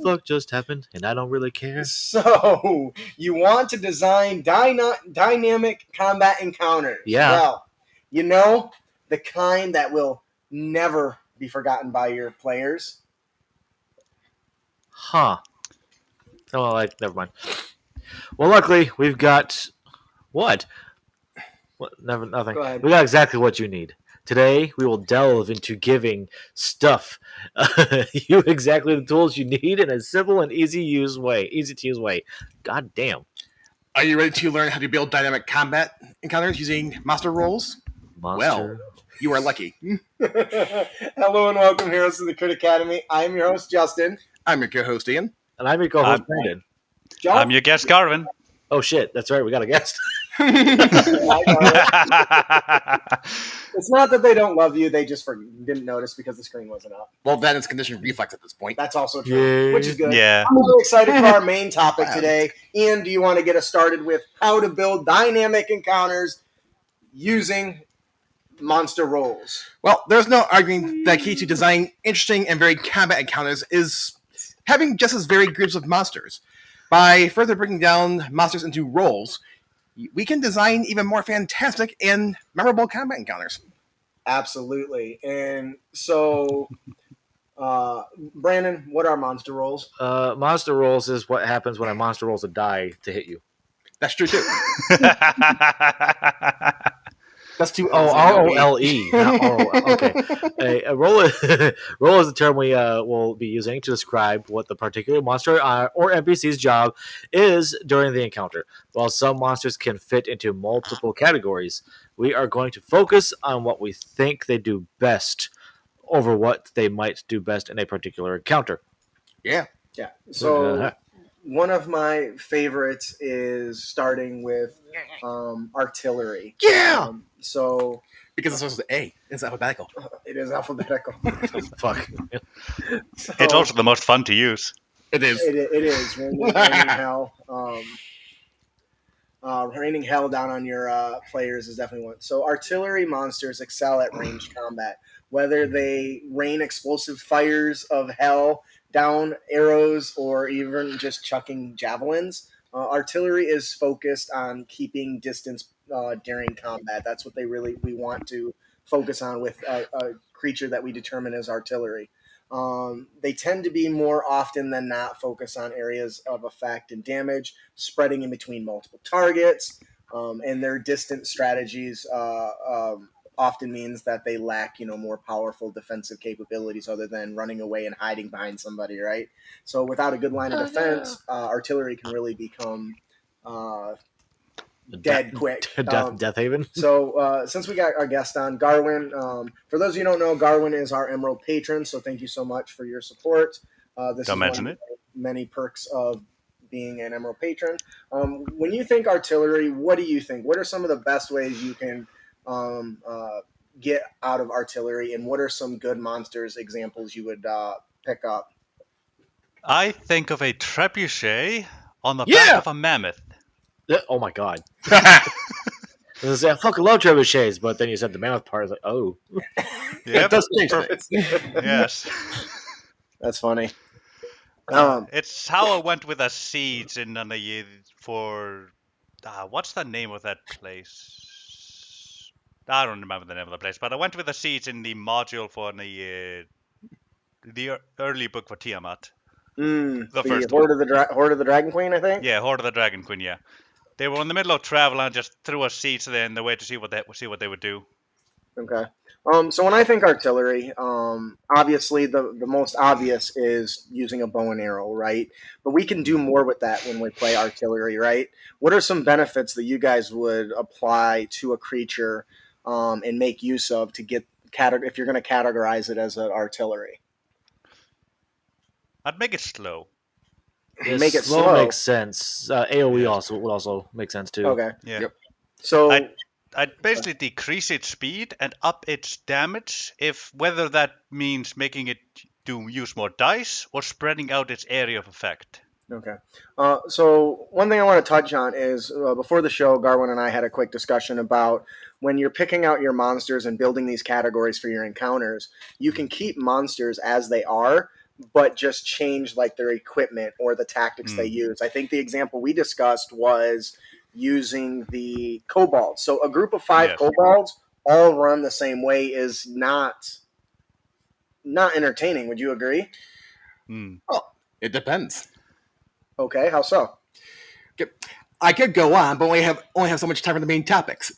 fuck just happened, and I don't really care. So, you want to design dynamic combat encounters. Yeah. Well, you know, the kind that will never be forgotten by your players. Huh. Oh, never mind. Well, luckily, we've got... What? Nothing. Go ahead. We got exactly what you need. Today, we will delve into giving stuff you exactly the tools you need in a simple and easy to use way. God damn. Are you ready to learn how to build dynamic combat encounters using monster rolls? Well, you are lucky. Hello and welcome, heroes to the Crit Academy. I'm your host, Justin. I'm your co-host, Ian. And I'm your co-host, Brandon. I'm your guest, Garvin. Oh, shit. That's right. We got a guest. It's not that they don't love you. They just didn't notice because the screen wasn't up. Well, that is conditioned reflex at this point. That's also true, which is good. Yeah. I'm really excited for our main topic today. Ian, do you want to get us started with how to build dynamic encounters using monster rolls? Well, there's no arguing that key to designing interesting and varied combat encounters is having just as varied groups of monsters. By further breaking down monsters into roles, we can design even more fantastic and memorable combat encounters. Absolutely. And so, Brandon, what are monster rolls? Monster rolls is what happens when a monster rolls a die to hit you. That's true, too. That's too R-O-L-E. Not R-O-L. Okay. A roll is the term we will be using to describe what the particular monster or NPC's job is during the encounter. While some monsters can fit into multiple categories, we are going to focus on what we think they do best over what they might do best in a particular encounter. Yeah. Yeah. So one of my favorites is starting with artillery. Yeah. So because it starts with A. It's alphabetical. It is alphabetical. Fuck. So, It's also the most fun to use. It is. It is. Raining hell. Raining hell down on your players is definitely one. So artillery monsters excel at ranged combat. Whether they rain explosive fires of hell down arrows or even just chucking javelins, artillery is focused on keeping distance during combat. That's what we want to focus on with a creature that we determine as artillery. They tend to be more often than not focused on areas of effect and damage, spreading in between multiple targets, and their distant strategies often means that they lack, more powerful defensive capabilities other than running away and hiding behind somebody, right? So without a good line of defense, artillery can really become dead quick. Death Haven. So since we got our guest on, Garwin, for those of you who don't know, Garwin is our Emerald patron, so thank you so much for your support. This Don't is mention one it. of the many perks of being an Emerald patron. When you think artillery, what do you think? What are some of the best ways you can get out of artillery, and what are some good monsters examples you would pick up? I think of a trebuchet on the back of a mammoth. Oh my god. I fucking love trebuchets, but then you said the mammoth part. I was like, oh. Yep. That's things. Yes. That's funny. It's how I went with a siege in for what's the name of that place? I don't remember the name of the place, but I went with a siege in the module for the early book for Tiamat. The first Horde of the Dragon Queen, I think. Yeah, Horde of the Dragon Queen. Yeah, they were in the middle of travel and just threw a siege there in the way to see what they would do. Okay. So when I think artillery, obviously the most obvious is using a bow and arrow, right? But we can do more with that when we play artillery, right? What are some benefits that you guys would apply to a creature and make use of to get if you're going to categorize it as an artillery? I'd make it slow. Make it slow makes sense. AoE would also make sense too. Okay. Yeah. Yep. So I'd basically decrease its speed and up its damage, whether that means making it use more dice or spreading out its area of effect. Okay. So one thing I want to touch on is before the show, Garwin and I had a quick discussion about when you're picking out your monsters and building these categories for your encounters, you can keep monsters as they are, but just change like their equipment or the tactics they use. I think the example we discussed was using the kobolds. So a group of 5 Yes. kobolds all run the same way is not entertaining. Would you agree? Well, it depends. Okay, how so? I could go on, but only have so much time for the main topics.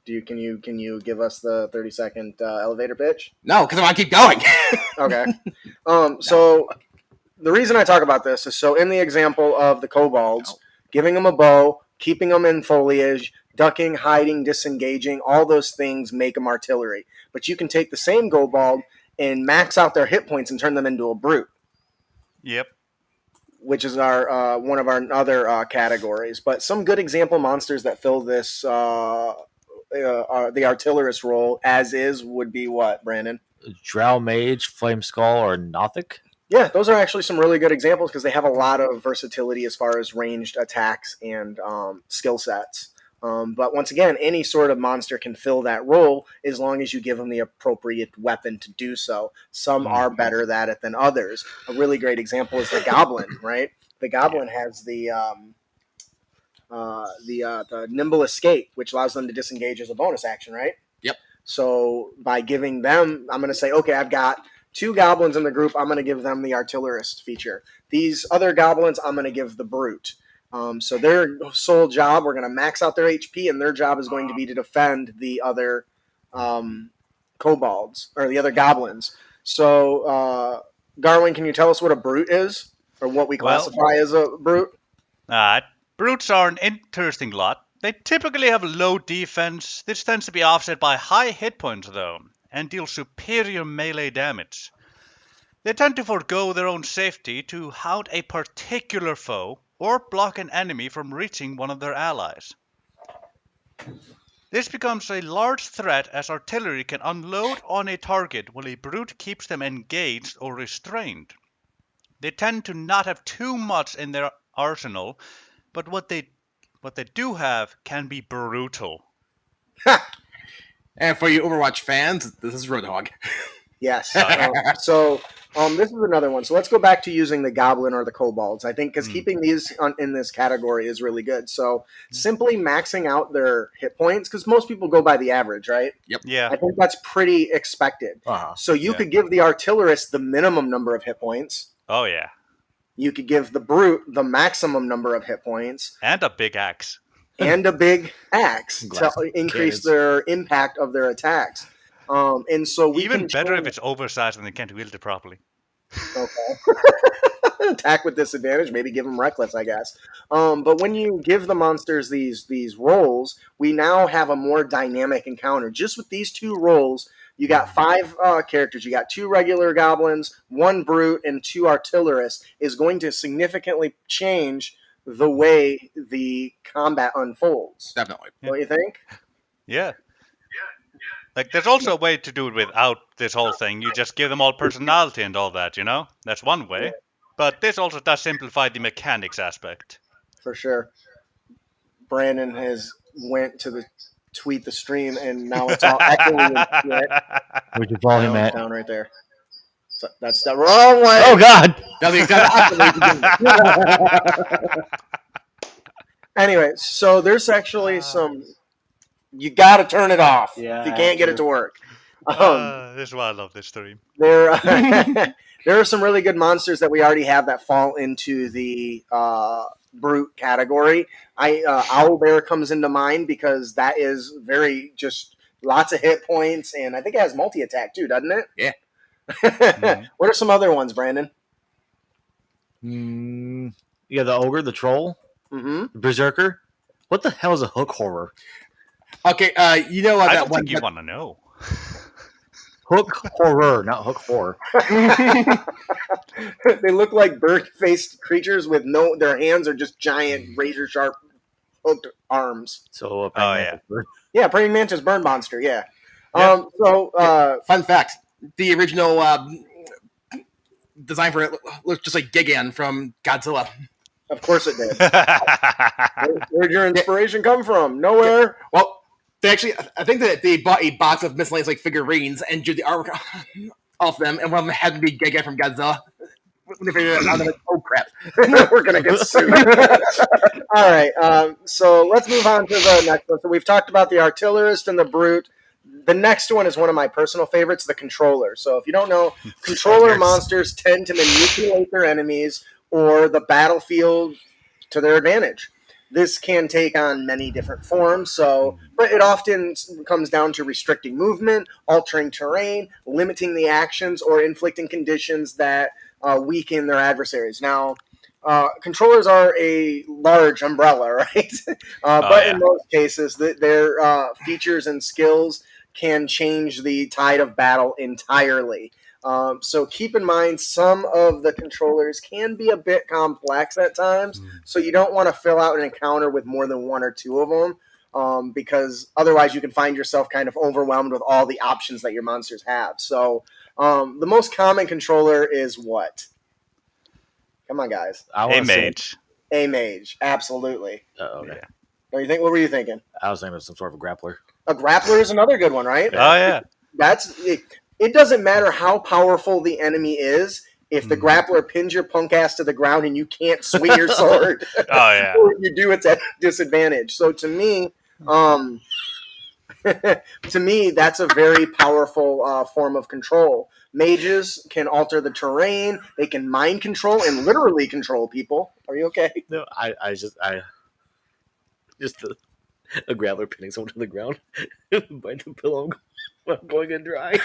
Can you give us the 30-second elevator pitch? No, because I want to keep going. Okay. So the reason I talk about this is so in the example of the kobolds, giving them a bow, keeping them in foliage, ducking, hiding, disengaging, all those things make them artillery. But you can take the same kobold and max out their hit points and turn them into a brute. Yep. Which is our one of our other categories. But some good example monsters that fill this the artillerist role as is would be what, Brandon? Drow Mage, Flame Skull, or Nothic? Yeah, those are actually some really good examples because they have a lot of versatility as far as ranged attacks and skill sets. But once again, any sort of monster can fill that role as long as you give them the appropriate weapon to do so. Some are better at it than others. A really great example is the Goblin, right? The Goblin has the nimble escape, which allows them to disengage as a bonus action, right? Yep. So by giving them, I'm going to say, okay, I've got 2 goblins in the group. I'm going to give them the artillerist feature. These other goblins, I'm going to give the brute. So their sole job, we're going to max out their HP, and their job is going to be to defend the other kobolds or the other goblins. So, Garwin, can you tell us what a brute is, or what we classify as a brute? Brutes are an interesting lot. They typically have low defense. This tends to be offset by high hit points, though, and deal superior melee damage. They tend to forego their own safety to hound a particular foe or block an enemy from reaching one of their allies. This becomes a large threat as artillery can unload on a target while a brute keeps them engaged or restrained. They tend to not have too much in their arsenal, but what they do have can be brutal. And for you Overwatch fans, this is Roadhog. Yes. This is another one. So let's go back to using the goblin or the kobolds. I think because keeping these in this category is really good. So simply maxing out their hit points, because most people go by the average, right? Yep. Yeah. I think that's pretty expected. So you could give the artillerist the minimum number of hit points. Oh, yeah. You could give the brute the maximum number of hit points. And a big axe. And a big axe to increase their impact of their attacks. And so we even better if it's oversized and they can't wield it properly. Okay. Attack with disadvantage, maybe give them reckless, I guess. But when you give the monsters these roles, we now have a more dynamic encounter. Just with these 2 roles, you got 5 characters. You got 2 regular goblins, 1 brute, and 2 artillerists is going to significantly change the way the combat unfolds. Definitely. Don't you think? Yeah. Like, there's also a way to do it without this whole thing. You just give them all personality and all that, you know? That's one way. Yeah. But this also does simplify the mechanics aspect. For sure. Brandon has went to tweet the stream, and now it's all echoing. Where'd you volume at? Down right there. So that's the wrong way. Oh, God! Anyway, so there's actually some... You got to turn it off if you can't get it to work. This is why I love this stream. There are some really good monsters that we already have that fall into the brute category. Owlbear comes into mind because that is very just lots of hit points, and I think it has multi-attack too, doesn't it? Yeah. What are some other ones, Brandon? Yeah, the ogre, the troll, the berserker. What the hell is a hook horror? Okay, you know what? I don't think you want to know. Hook horror, not hook horror. They look like bird-faced creatures with their hands are just giant razor-sharp hooked arms. So, praying mantis burn monster. Yeah. Fun fact: the original design for it looked just like Gigan from Godzilla. Of course it did. Where'd your inspiration come from? Nowhere. Well, I think that they bought a box of miscellaneous figurines and drew the artwork of them, and one of them had to be Giga from Godzilla. When they figured out, like, oh crap, we're gonna get sued. All right, so let's move on to the next one. So we've talked about the artillerist and the brute. The next one is one of my personal favorites, the controller. So if you don't know, controller monsters tend to manipulate their enemies or the battlefield to their advantage. This can take on many different forms, but it often comes down to restricting movement, altering terrain, limiting the actions, or inflicting conditions that weaken their adversaries. Now, controllers are a large umbrella, right? But in most cases, their features and skills can change the tide of battle entirely. So keep in mind, some of the controllers can be a bit complex at times, so you don't want to fill out an encounter with more than one or two of them, because otherwise you can find yourself kind of overwhelmed with all the options that your monsters have. So the most common controller is what? Come on, guys. A mage. A mage, absolutely. Okay. Yeah. What do you think? What were you thinking? I was thinking of some sort of a grappler. A grappler is another good one, right? Oh yeah. That's it. It doesn't matter how powerful the enemy is. If the grappler pins your punk ass to the ground and you can't swing your sword, or you do, it's at disadvantage. So to me, that's a very powerful form of control. Mages can alter the terrain. They can mind control and literally control people. Are you okay? No, I just a grappler pinning someone to the ground, bite the pillow, I'm going in dry.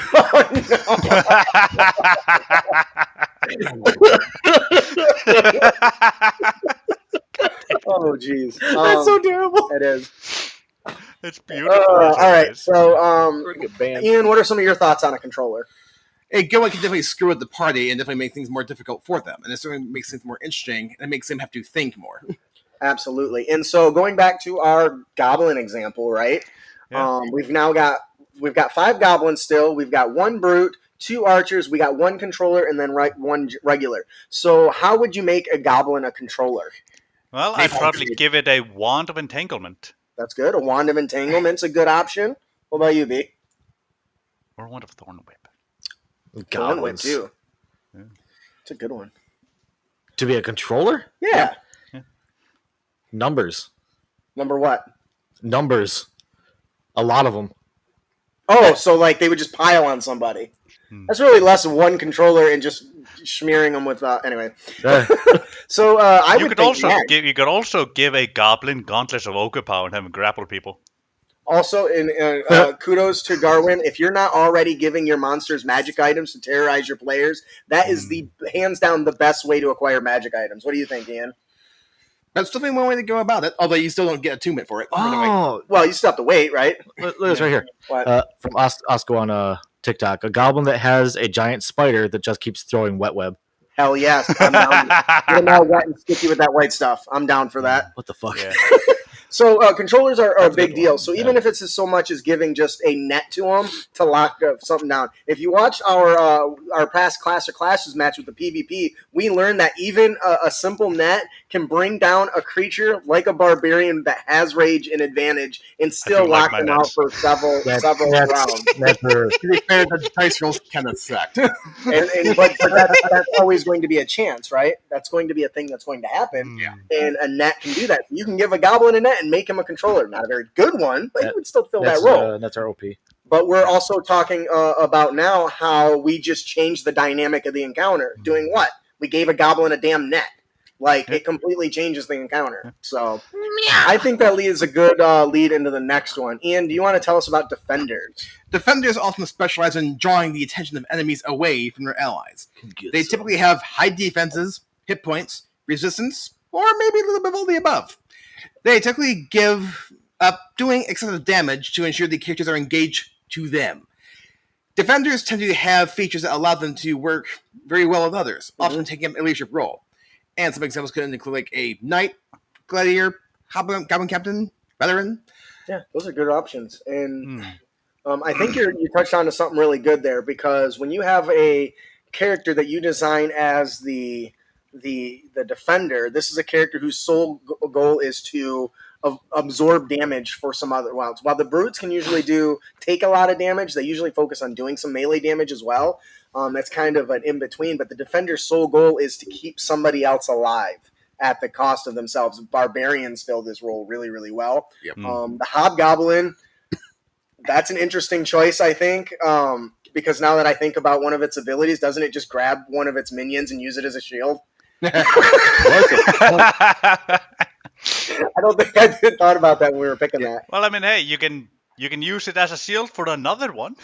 Oh, jeez. That's so terrible. It is. It's beautiful. All right. So, We're gonna get banned. Ian, what are some of your thoughts on a controller? A good one can definitely screw with the party and definitely make things more difficult for them, and it certainly makes things more interesting and it makes them have to think more. Absolutely. And so, going back to our goblin example, right? Yeah. We've got 5 goblins still. We've got 1 brute, 2 archers. We got 1 controller, and then 1 regular. So, how would you make a goblin a controller? Well, I'd probably give it a wand of entanglement. That's good. A wand of entanglement's a good option. What about you, B? Or a wand of thorn whip. Thorn whip too. Yeah. It's a good one. To be a controller? Yeah. Numbers. Number what? Numbers. A lot of them. Oh, so like they would just pile on somebody. That's really less of 1 controller and just smearing them with anyway. So You could also give a goblin gauntlets of ogre power and have him grapple people. Also, kudos to Garwin. If you're not already giving your monsters magic items to terrorize your players, that is the hands down the best way to acquire magic items. What do you think, Ian? That's definitely one way to go about it, although you still don't get attunement for it. Oh, well, you still have to wait, right? Look at this right here. What? From Osco on TikTok. A goblin that has a giant spider that just keeps throwing wet web. Hell yes. I'm down. Get them all wet and sticky with that white stuff. I'm down for that. What the fuck? Yeah. So controllers are a big deal. So even if it's so much as giving just a net to them to lock something down. If you watch our past Clash of Clashes match with the PvP, we learned that even a simple net can bring down a creature like a barbarian that has rage and advantage and still lock them out for several rounds. To be fair, the dice rolls kind of sucked. but that's always going to be a chance, right? That's going to be a thing that's going to happen. Yeah. And a net can do that. You can give a goblin a net and make him a controller. Not a very good one, but he would still fill that role. That's our OP. But we're also talking about now how we just changed the dynamic of the encounter. Doing what? We gave a goblin a damn net. Like, it completely changes the encounter. So I think that leads a good lead into the next one. Ian, do you want to tell us about defenders? Defenders often specialize in drawing the attention of enemies away from their allies. They typically have high defenses, hit points, resistance, or maybe a little bit of all the above. They typically give up doing excessive damage to ensure the characters are engaged to them. Defenders tend to have features that allow them to work very well with others, often taking a leadership role. And some examples could include like a knight, gladiator, goblin captain, veteran. Yeah, those are good options. And I think you touched on to something really good there, because when you have a character that you design as the defender, this is a character whose sole goal is to absorb damage for some other ones. While the brutes can usually take a lot of damage, they usually focus on doing some melee damage as well. That's kind of an in between. But the defender's sole goal is to keep somebody else alive at the cost of themselves. Barbarians fill this role really, really well. Yep. The hobgoblin, that's an interesting choice, I think. Because now that I think about one of its abilities, doesn't it just grab one of its minions and use it as a shield? I don't think I thought about that when we were picking that. Well, I mean, hey, you can use it as a shield for another one.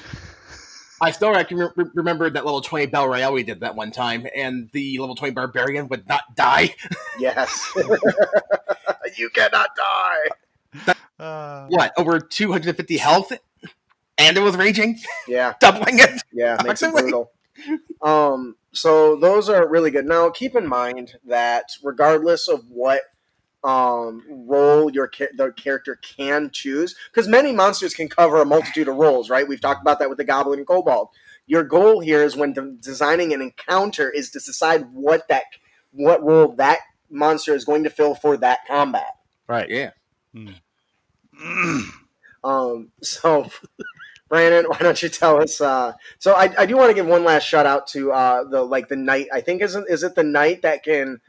I still remember that level 20 Battle Royale we did that one time, and the level 20 Barbarian would not die. Yes. You cannot die. What, over 250 health? And it was raging? Yeah. Doubling it? Yeah, makes it brutal. So those are really good. Now, keep in mind that regardless of what role the character can choose, because many monsters can cover a multitude of roles, right? We've talked about that with the Goblin and Kobold. Your goal here is when designing an encounter is to decide what role that monster is going to fill for that combat. Right. Yeah. So Brandon, why don't you tell us? So I do want to give one last shout out to the knight. I think is it the knight that can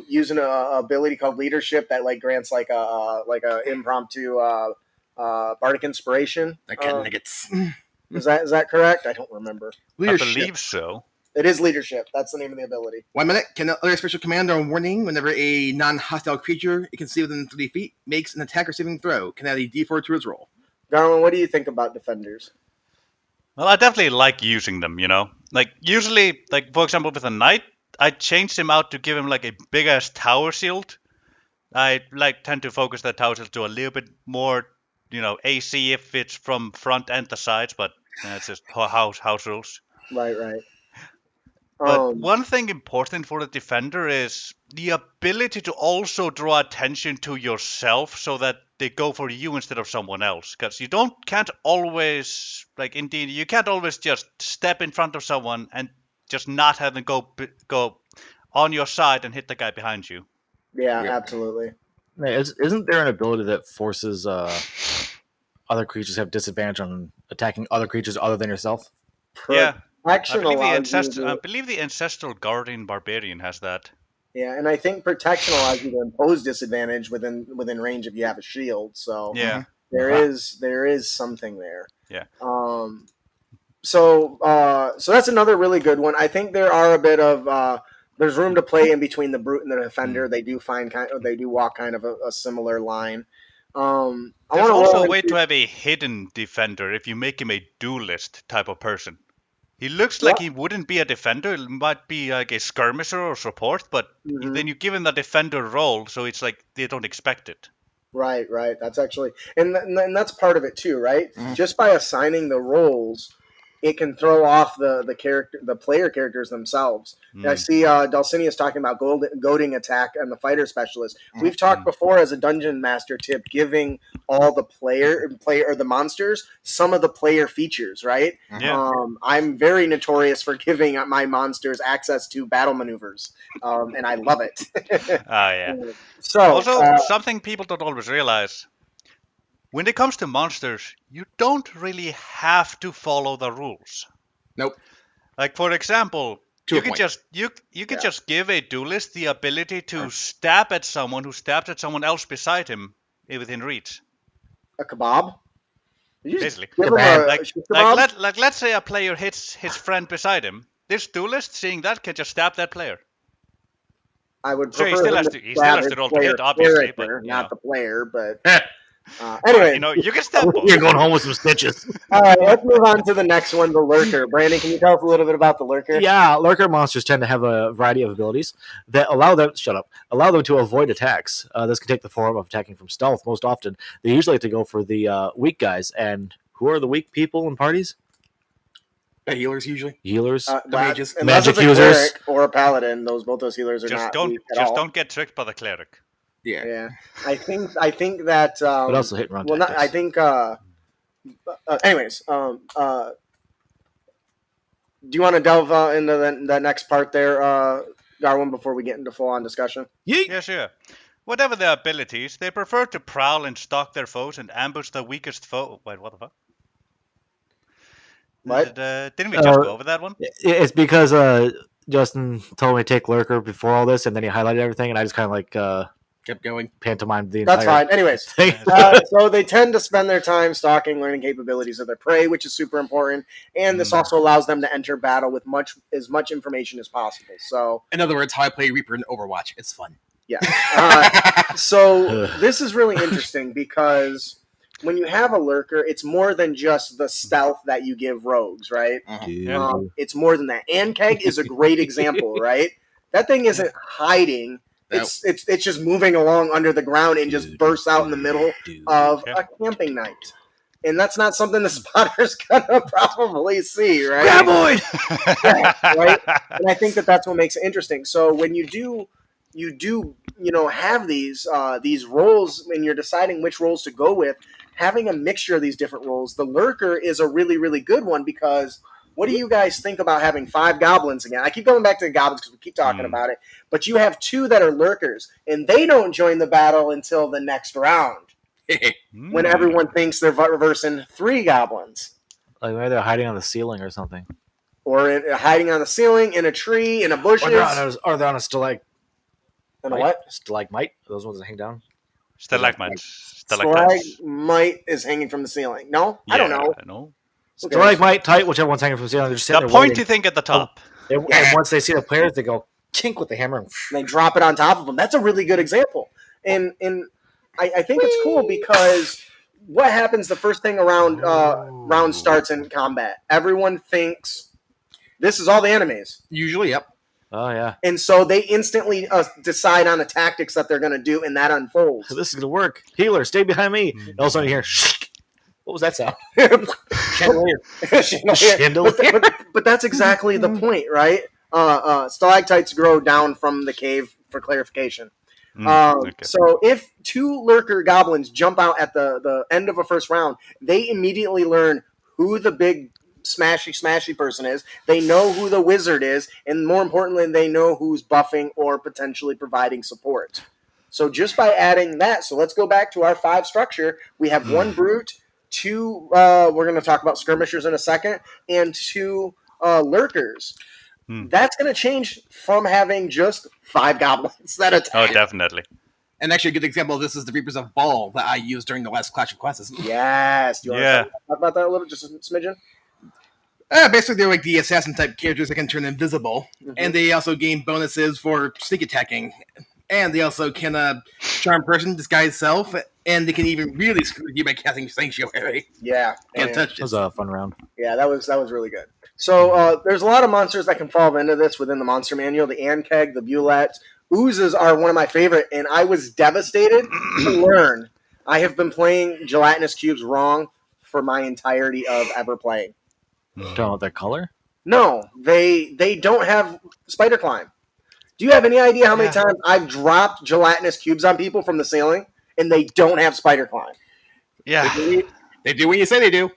use an ability called leadership that grants a impromptu bardic inspiration. Is that correct? I don't remember. Leadership. I believe so. It is leadership. That's the name of the ability. 1 minute. Can other special command or warning whenever a non-hostile creature it can see within 30 feet makes an attack or saving throw, can add a D4 to its roll. Garland, what do you think about defenders? Well, I definitely like using them, usually, for example, with a knight, I changed him out to give him a big-ass tower shield. I tend to focus that tower shield to a little bit more, AC if it's from front and the sides, but it's just house rules. Right. But one thing important for the defender is the ability to also draw attention to yourself so that they go for you instead of someone else. Because you can't always, you can't always just step in front of someone and just not have them go on your side and hit the guy behind you. Yeah, absolutely. Isn't there an ability that forces other creatures to have disadvantage on attacking other creatures other than yourself? Yeah. I believe the Ancestral Guardian Barbarian has that. Yeah, and I think protection allows you to impose disadvantage within range if you have a shield. So yeah, there is something there. Yeah. So that's another really good one. I think there are a bit of there's room to play in between the brute and the defender. They do walk kind of a similar line. There's also a way to have a hidden defender if you make him a duelist type of person. He looks like he wouldn't be a defender. It might be like a skirmisher or support, but then you give him the defender role, so it's like they don't expect it. Right. That's actually, and that's part of it too, right? Mm-hmm. Just by assigning the roles, it can throw off the player characters themselves. I see Dulcinius talking about goading attack and the fighter specialist. We've talked before as a dungeon master tip, giving all the player or the monsters some of the player features, right? Yeah. I'm very notorious for giving my monsters access to battle maneuvers, and I love it. Yeah. So also, something people don't always realize. When it comes to monsters, you don't really have to follow the rules. Nope. For example, you could just give a duelist the ability to stab at someone who stabbed at someone else beside him within reach. A kebab? Basically. Let's say a player hits his friend beside him. This duelist, seeing that, can just stab that player. I would prefer he still has to roll to hit, obviously, but not the player. But anyway, you can step. You're going home with some stitches. All right, let's move on to the next one, the Lurker. Brandon, can you tell us a little bit about the Lurker? Yeah, Lurker monsters tend to have a variety of abilities that allow them to avoid attacks. This can take the form of attacking from stealth. Most often, they usually like to go for the weak guys. And who are the weak people in parties? Healers usually. Healers, mages, magic users, or a paladin. Both those healers are don't get tricked by the cleric. Yeah. I think that. But also hit and run. Well, I think. Anyways, do you want to delve into that next part there, Darwin, before we get into full on discussion? Yeah, sure. Whatever their abilities, they prefer to prowl and stalk their foes and ambush the weakest foe. Wait, what the fuck? What? Didn't we just go over that one? It's because Justin told me to take Lurker before all this, and then he highlighted everything, and I just kind of like Kept going. pantomimed the That's entire fine. Anyways, thing. so they tend to spend their time stalking, learning capabilities of their prey, which is super important. And this also allows them to enter battle with as much information as possible. So, In other words, how I play Reaper in Overwatch. It's fun. yeah. So this is really interesting because when you have a lurker, it's more than just the stealth that you give rogues, right? It's more than that. 𝙀𝙭𝙥𝙧𝙧𝙧𝙀 is a great example, right? That thing isn't hiding. It's just moving along under the ground and just bursts out in the middle of a camping night. And that's not something the spotter's gonna probably see, right? Graboid! Yeah, right? And I think that's what makes it interesting. So when you do have these roles and you're deciding which roles to go with, having a mixture of these different roles, the lurker is a really, really good one because what do you guys think about having 5 goblins again? I keep going back to the goblins because we keep talking about it, but you have 2 that are lurkers, and they don't join the battle until the next round when everyone thinks they're reversing 3 goblins. Like maybe they're hiding on the ceiling or something. Or hiding on the ceiling, in a tree, in a bushes. Or they're on a stalagmite. And a what? Stalagmite? Are those ones that hang down? Stalagmites. Stalagmite is hanging from the ceiling. No? I don't know. No. Stalagmite, tight, whichever one's hanging from the ceiling. They're just sitting The there pointy waiting. thing at the top. And once they see the players, they go kink with the hammer. And they drop it on top of them. That's a really good example. And I think it's cool because what happens the first thing around round starts in combat? Everyone thinks this is all the enemies. Usually, yep. Oh, yeah. And so they instantly decide on the tactics that they're going to do, and that unfolds. So this is going to work. Healer, stay behind me. And all of a sudden you hear, what was that sound? Chandelier. But that's exactly the point, right? Stalactites grow down from the cave for clarification. So if 2 lurker goblins jump out at the end of a first round, they immediately learn who the big smashy person is. They know who the wizard is, and more importantly, they know who's buffing or potentially providing support. So just by adding that, so let's go back to our 5 structure. We have 1 brute, 2 we're going to talk about skirmishers in a second, and 2 lurkers. That's going to change from having just 5 goblins that attack. Oh, definitely. And actually, a good example of this is the Reapers of Ball that I used during the last Clash of Clans. Yes. Do you want to talk about that a little, just a smidgen? Basically, they're like the assassin type characters that can turn invisible, and they also gain bonuses for sneak attacking. And they also can charm person, disguise self, and they can even really screw you by casting Sanctuary. Yeah, Can't touch That was a fun round. Yeah, that was really good. So there's a lot of monsters that can fall into this within the monster manual. The 𝙀𝙭𝙥𝙧𝙧𝙧𝙀, the 𝙀𝙭𝙥𝙧𝙧𝙀, oozes are one of my favorite, and I was devastated to learn I have been playing gelatinous cubes wrong for my entirety of ever playing. Don't know their color? No, they don't have spider climb. Do you have any idea how many times I've dropped gelatinous cubes on people from the ceiling and they don't have spider climb? Yeah. They do when you say they do.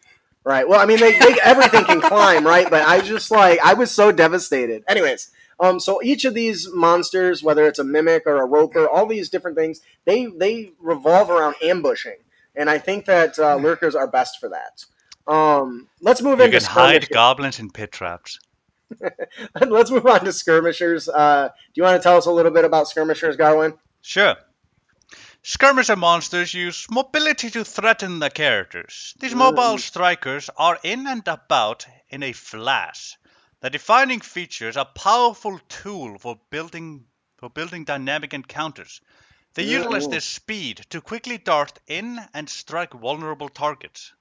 Right. Well, I mean, they everything can climb, right? But I was so devastated. Anyways, so each of these monsters, whether it's a mimic or a roper, all these different things, they revolve around ambushing, and I think that lurkers are best for that. Let's move into. You can hide goblins in pit traps. Let's move on to skirmishers. Do you want to tell us a little bit about skirmishers, Garwin? Sure. Skirmisher monsters use mobility to threaten the characters. These mobile strikers are in and about in a flash. The defining feature is a powerful tool for building dynamic encounters. They utilize their speed to quickly dart in and strike vulnerable targets.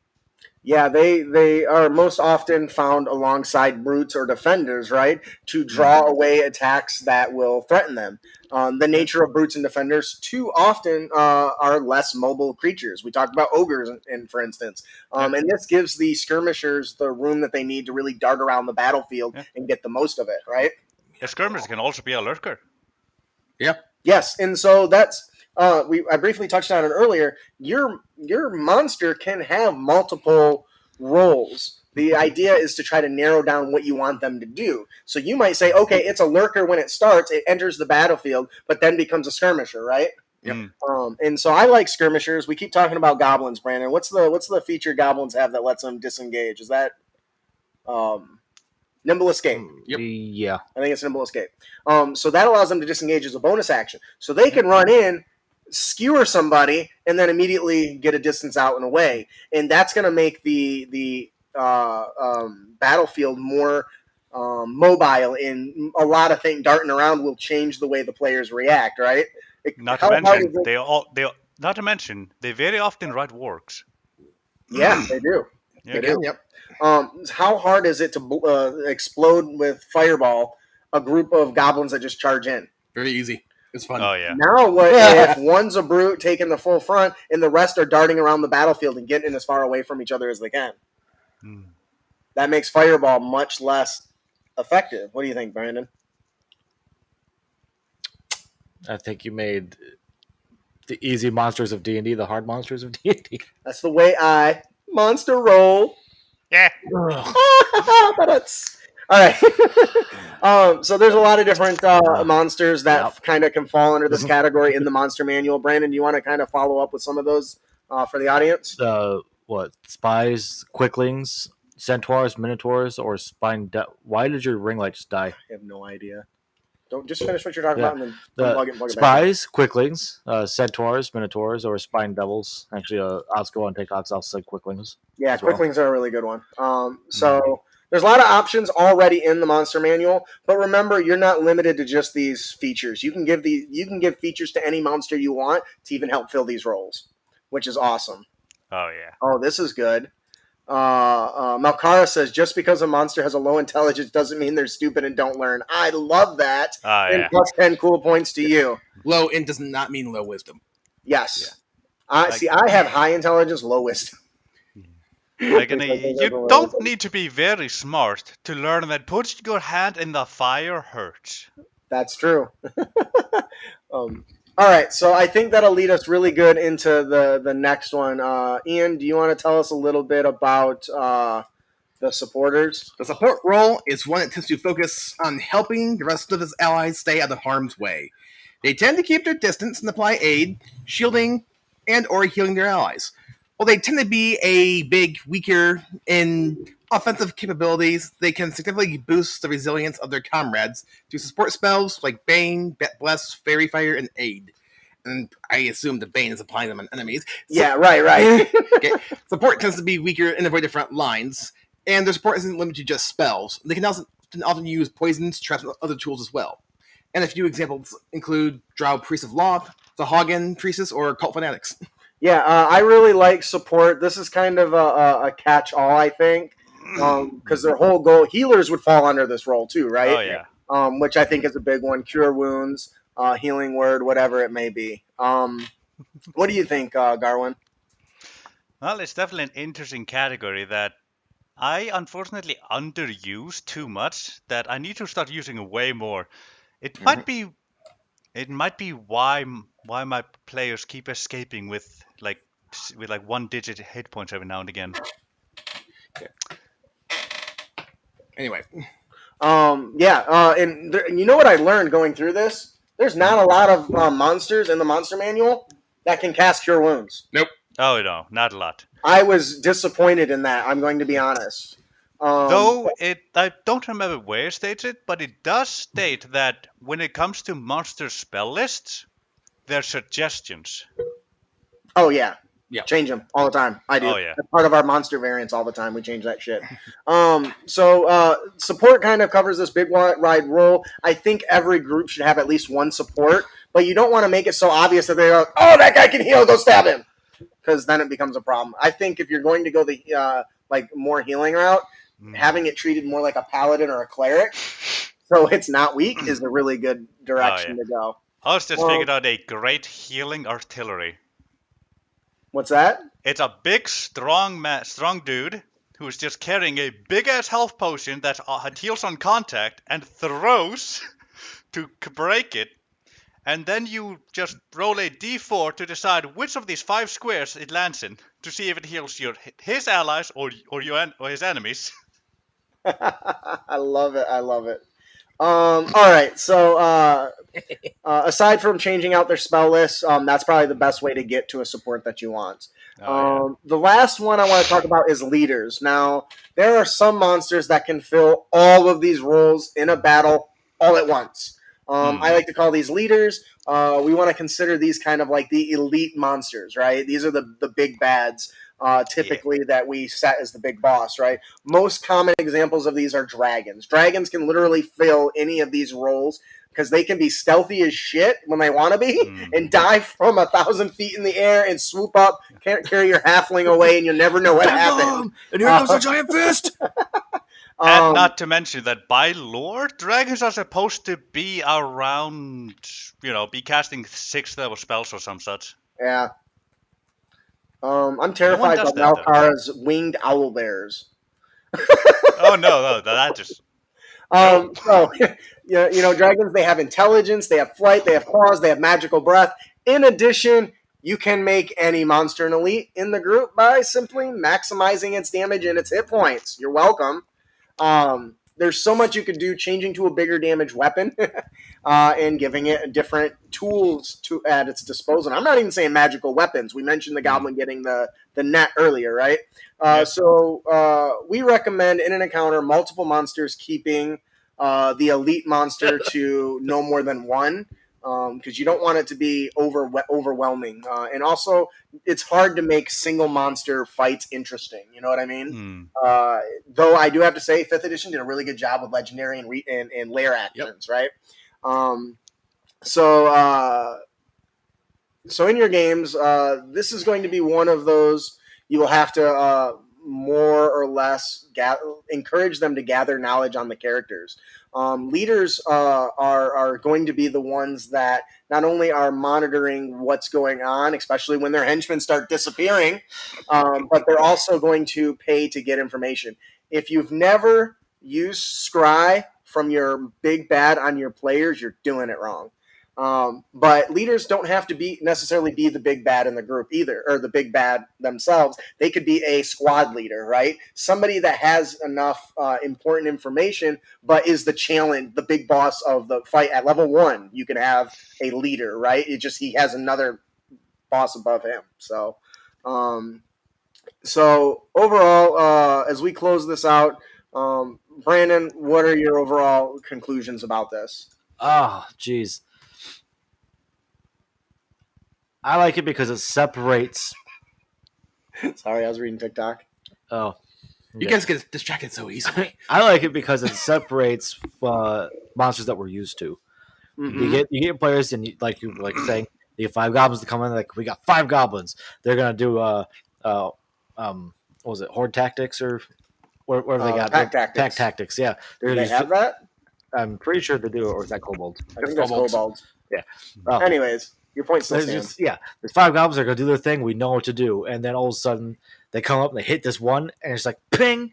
Yeah, they are most often found alongside brutes or defenders, right? To draw away attacks that will threaten them. The nature of brutes and defenders too often are less mobile creatures. We talked about ogres, for instance. And this gives the skirmishers the room that they need to really dart around the battlefield and get the most of it, right? A skirmisher can also be a lurker. Yeah. Yes, and so that's... I briefly touched on it earlier. Your monster can have multiple roles. The idea is to try to narrow down what you want them to do. So you might say, okay, it's a lurker when it starts, it enters the battlefield, but then becomes a skirmisher, right? Yep. And so I like skirmishers. We keep talking about goblins, Brandon. What's the feature goblins have that lets them disengage? Is that nimble escape? Yep. Yeah. I think it's nimble escape. So that allows them to disengage as a bonus action. So they can run in, skewer somebody, and then immediately get a distance out and away. And that's going to make the battlefield more mobile. And a lot of things darting around will change the way the players react. Right? Not to mention, not to mention, they very often write works. Yeah, they do. Yeah. They do. Yep. How hard is it to explode with fireball a group of goblins that just charge in? Very easy. It's fun. Oh yeah. Now, what if one's a brute taking the full front and the rest are darting around the battlefield and getting as far away from each other as they can? That makes fireball much less effective. What do you think, Brandon? I think you made the easy monsters of D&D the hard monsters of D&D. That's the way I monster roll. Yeah. All right. So there's a lot of different monsters that kind of can fall under this category in the monster manual. Brandon, do you want to kind of follow up with some of those for the audience? Spies, quicklings, centaurs, minotaurs, or spine? Why did your ring light just die? I have no idea. Don't just finish what you're talking about and then plug it back. Spies, quicklings, centaurs, minotaurs, or spine devils. Actually, I'll go and take Ox. I'll say quicklings. Yeah, quicklings are a really good one. So there's a lot of options already in the monster manual, but remember, you're not limited to just these features. You can give features to any monster you want to even help fill these roles, which is awesome. Oh yeah. Oh, this is good. Malkara says, just because a monster has a low intelligence doesn't mean they're stupid and don't learn. I love that. And plus 10 cool points to you. Low int does not mean low wisdom. Yes. Yeah. I have high intelligence, low wisdom. You don't need to be very smart to learn that putting your hand in the fire hurts. That's true. All right, so I think that'll lead us really good into the next one. Ian, do you want to tell us a little bit about the supporters? The support role is one that tends to focus on helping the rest of his allies stay out of harm's way. They tend to keep their distance and apply aid, shielding, and or healing their allies. While they tend to be a bit weaker in offensive capabilities, they can significantly boost the resilience of their comrades through support spells like Bane, Bless, Fairy Fire, and Aid. And I assume the Bane is applying them on enemies. Yeah, right. Okay. Support tends to be weaker in a very different lines, and their support isn't limited to just spells. They can also often use poisons, traps, and other tools as well. And a few examples include Drow Priest of Law, the Hagen Priestess, or Cult Fanatics. Yeah, I really like support. This is kind of a catch-all, I think, because their whole goal, healers would fall under this role too, right? Oh, yeah. Which I think is a big one. Cure wounds, healing word, whatever it may be. What do you think, Garwin? Well, it's definitely an interesting category that I unfortunately underuse too much, that I need to start using way more. It might be why my players keep escaping with like 1-digit hit points every now and again. Anyway. And you know what I learned going through this? There's not a lot of monsters in the monster manual that can cast Cure Wounds. Nope. Oh, no, not a lot. I was disappointed in that, I'm going to be honest. I don't remember where it states it, but it does state that when it comes to monster spell lists, they're suggestions. Oh, yeah. Yeah. Change them all the time. I do. Oh, yeah. That's part of our monster variants all the time. We change that shit. So support kind of covers this big wide role. I think every group should have at least one support, but you don't want to make it so obvious that they're like, oh, that guy can heal, go stab him. Because then it becomes a problem. I think if you're going to go the more healing route, having it treated more like a paladin or a cleric, so it's not weak, is a really good direction to go. I was just figured out a great healing artillery. What's that? It's a big, strong dude who's just carrying a big-ass health potion that heals on contact and throws to break it. And then you just roll a d4 to decide which of these 5 squares it lands in to see if it heals his allies or his enemies. I love it. All right, so Aside from changing out their spell lists, that's probably the best way to get to a support that you want. The last one I want to talk about is leaders. Now, there are some monsters that can fill all of these roles in a battle all at once. I like to call these leaders. We want to consider these kind of like the elite monsters, right? These are the big bads, typically that we set as the big boss, right? Most common examples of these are dragons. Dragons can literally fill any of these roles because they can be stealthy as shit when they want to be and dive from 1,000 feet in the air and swoop up, can't carry your halfling away, and you'll never know what happened. And here comes a giant fist. And not to mention that by lore, dragons are supposed to be around, be casting 6th level spells or some such. Yeah. I'm terrified of Malkara's winged owl bears. Oh no, that just. So, dragons, they have intelligence, they have flight, they have claws, they have magical breath. In addition, you can make any monster an elite in the group by simply maximizing its damage and its hit points. You're welcome. There's so much you could do changing to a bigger damage weapon and giving it different tools at its disposal. I'm not even saying magical weapons. We mentioned the goblin getting the net earlier, right? So we recommend in an encounter multiple monsters keeping the elite monster to no more than one, because you don't want it to be overwhelming. And also, it's hard to make single monster fights interesting. You know what I mean? Though I do have to say, 5th edition did a really good job with legendary and lair actions, right? So in your games, this is going to be one of those you will have to more or less encourage them to gather knowledge on the characters. Leaders are going to be the ones that not only are monitoring what's going on, especially when their henchmen start disappearing, but they're also going to pay to get information. If you've never used scry from your big bad on your players, you're doing it wrong. But leaders don't have to necessarily be the big bad in the group either, or the big bad themselves. They could be a squad leader, right? Somebody that has enough important information, but is the challenge, the big boss of the fight at level 1. You can have a leader, right? He has another boss above him. So overall, as we close this out, Brandon, what are your overall conclusions about this? Oh, geez. I like it because it separates. Sorry, I was reading TikTok. Oh. You guys get distracted so easily. I like it because it separates monsters that we're used to. You get players, and like saying, you get 5 goblins to come in. Like, we got 5 goblins. They're gonna do what was it, horde tactics or whatever they got? Pack tactics. Pack tactics. Yeah, Do they have that? I'm pretty sure they do. Or is that kobolds? I think that's kobolds. Yeah. Oh. Anyways, your point still stands. There's 5 goblins that are gonna do their thing. We know what to do, and then all of a sudden they come up and they hit this one, and it's like ping,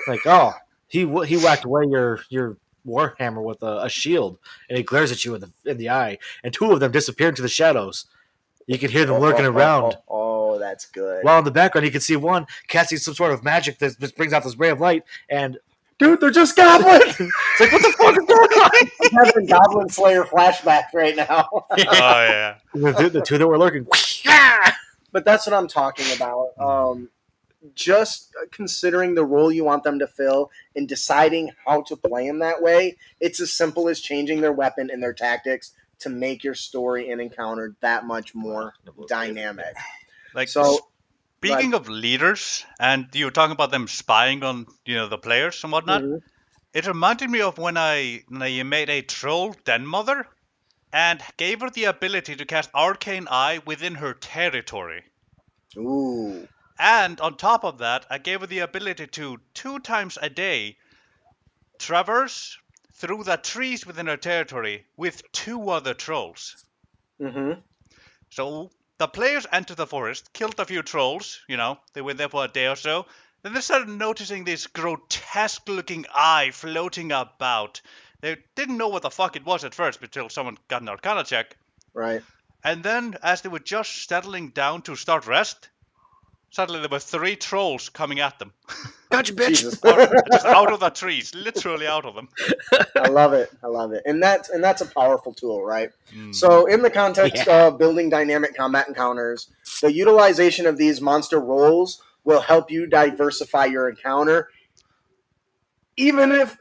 like, oh, he whacked away your warhammer with a shield, and he glares at you in the eye, and 2 of them disappear into the shadows. You can hear them lurking around. Oh, that's good. While in the background, you can see one casting some sort of magic that brings out this ray of light, and dude, they're just goblins. It's like, what the fuck is going on? I'm having Goblin Slayer flashbacks right now. Oh yeah, the 2 that were lurking. But that's what I'm talking about. Just considering the role you want them to fill and deciding how to play them that way, it's as simple as changing their weapon and their tactics to make your story and encounter that much more dynamic. Speaking of leaders, and you were talking about them spying on the players and whatnot, it reminded me of when I made a troll den mother and gave her the ability to cast Arcane Eye within her territory. Ooh. And on top of that, I gave her the ability to 2 times a day traverse through the trees within her territory with 2 other trolls. So the players entered the forest, killed a few trolls, they were there for a day or so. Then they started noticing this grotesque-looking eye floating about. They didn't know what the fuck it was at first until someone got an Arcana check. Right. And then, as they were just settling down to start rest, Suddenly there were 3 trolls coming at them. Gotcha, bitch. Jesus. Just out of the trees, literally out of them. I love it. And that's a powerful tool, right? So in the context of building dynamic combat encounters, the utilization of these monster roles will help you diversify your encounter, even if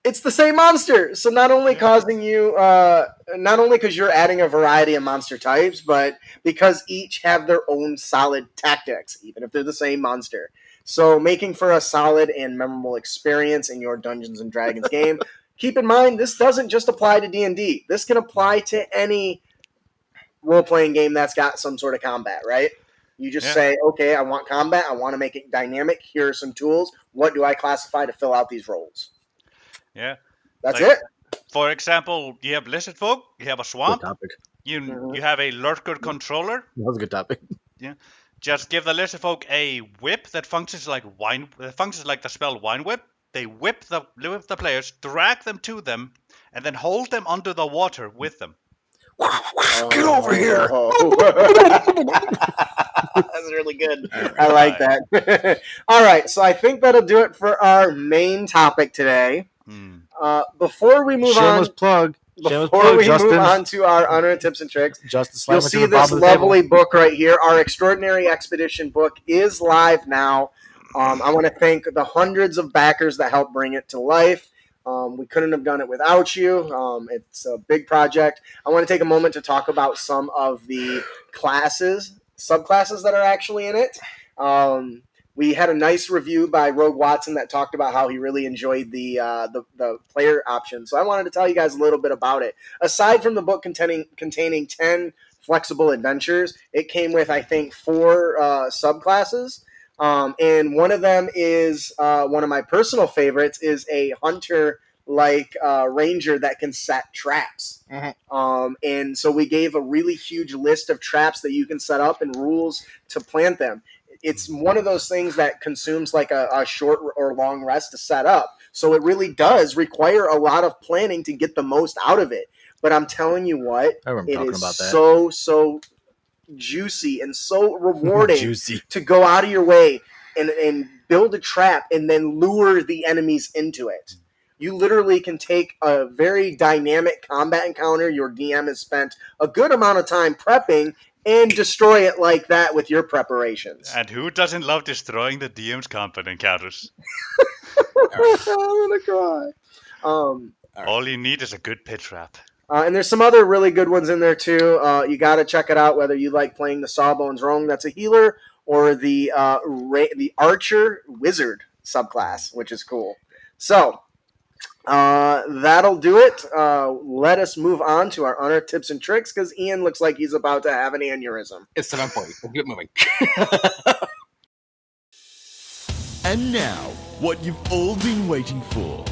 it's the same monster. So not only causing you, not only because you're adding a variety of monster types, but because each have their own solid tactics, even if they're the same monster. So making for a solid and memorable experience in your Dungeons and Dragons game. Keep in mind, this doesn't just apply to D&D. This can apply to any role-playing game that's got some sort of combat, right? You just say, okay, I want combat. I want to make it dynamic. Here are some tools. What do I classify to fill out these roles? Yeah. That's it. For example, you have lizard folk, you have a swamp, Good topic. you have a lurker controller. That was a good topic. Yeah. Just give the lizard folk a whip that functions like the spell wine whip. They whip the players, drag them to them, and then hold them under the water with them. Get over here! That's really good. I like that. All right, so I think that'll do it for our main topic today. Before we move Shameless on, plug. Before we move on to our honor tips and tricks, you'll see this lovely book right here. Our Extraordinary Expedition book is live now. I want to thank the hundreds of backers that helped bring it to life. We couldn't have done it without you. It's a big project. I want to take a moment to talk about some of the subclasses that are actually in it. We had a nice review by Rogue Watson that talked about how he really enjoyed the player option. So I wanted to tell you guys a little bit about it. Aside from the book containing 10 flexible adventures, it came with, I think, 4 subclasses. And one of them is one of my personal favorites is a hunter-like ranger that can set traps. And so we gave a really huge list of traps that you can set up and rules to plant them. It's one of those things that consumes like a short or long rest to set up. So it really does require a lot of planning to get the most out of it. But I'm telling you what, it is so juicy and so rewarding to go out of your way and build a trap and then lure the enemies into it. You literally can take a very dynamic combat encounter your DM has spent a good amount of time prepping and destroy it like that with your preparations. And who doesn't love destroying the DM's combat encounters? I'm gonna cry. All you need is a good pit trap. And there's some other really good ones in there too. You got to check it out whether you like playing the Sawbones Rogue that's a healer or the Archer Wizard subclass, which is cool. So that'll do it. Let us move on to our honor tips and tricks because Ian looks like he's about to have an aneurysm. It's 7:40. Let's get moving. And now, what you've all been waiting for.